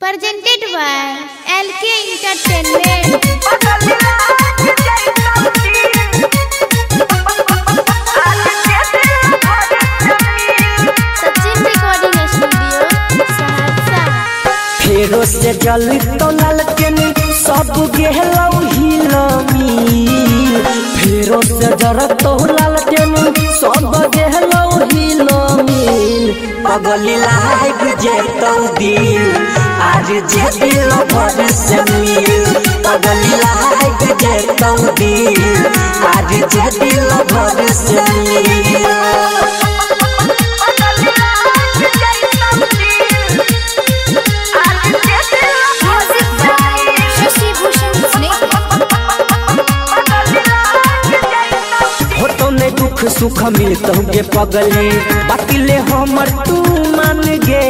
Presented by LK Entertainment. Sachin recording studio Saharsa. फेरो से जल तो लालटेन सब गेहलौ हिलमी। फेरो से जल तो लालटेन सब गेहलौ हिलमी। पगली लाग जेतौ दिल आज जे दिल भर से मिल। पगली लाग जेतौ दिल आज जे दिल भर से मिल। दुख सुख मिलता गे पगले बातिले हमर तू मान गे।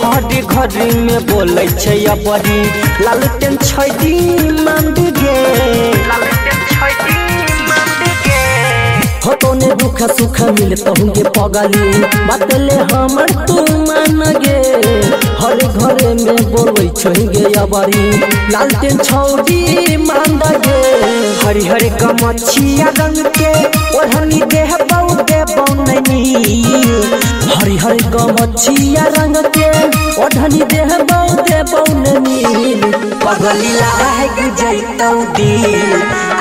हर घर में बोले छै बड़ी लालटेन छैदी मांग गे। होतो ने दुख सुख मिलता गे पगले बातिले हमर तू मान गे। हर घर में बोले छै गे बड़ी लालटेन छौदी मांग गे। हरी हरी कमछिया रंग के ओढ़नी देह बहुते बननी। हरी हरी कमछिया रंग के ओढ़नी देह बहुते बननी। पगली लाग जैतौ दिल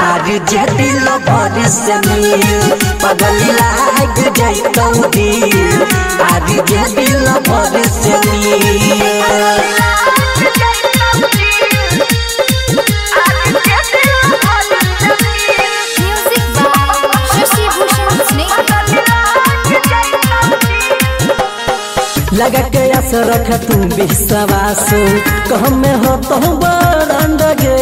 आज जे दिल भर से मिल। पगली लाग जैतौ दिल आज जे दिल भर से मिल। लगा के आस रख तू विश्वास कह में हो तो बरंड गे।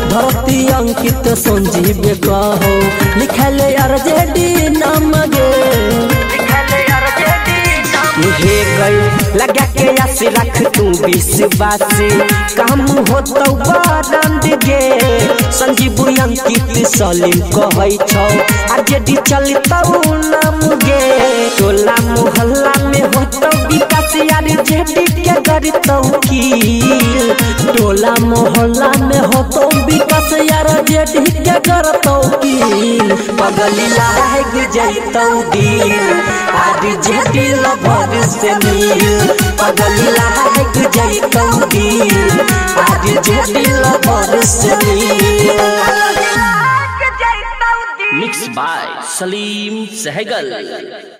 धरती अंकित संजीव कहो लिखल RJD नाम गे। हे गई लगा के आस रख तू विश्वास काम हो तो बरंड गे। संजीव अंकित सलीम कहै छौ RJD चलतौ नाम गे। टोला मोहल्ला में होतौ विकास RJD के करतौ की। टोला मोहल्ला में होतौ विकास RJD के करतौ की। पगली लाग जैतौ दिल आज जे दिल भर से मिल। पगली लाग जैतौ दिल आज जे दिल भर से मिल। Mix by Salim Sehgal.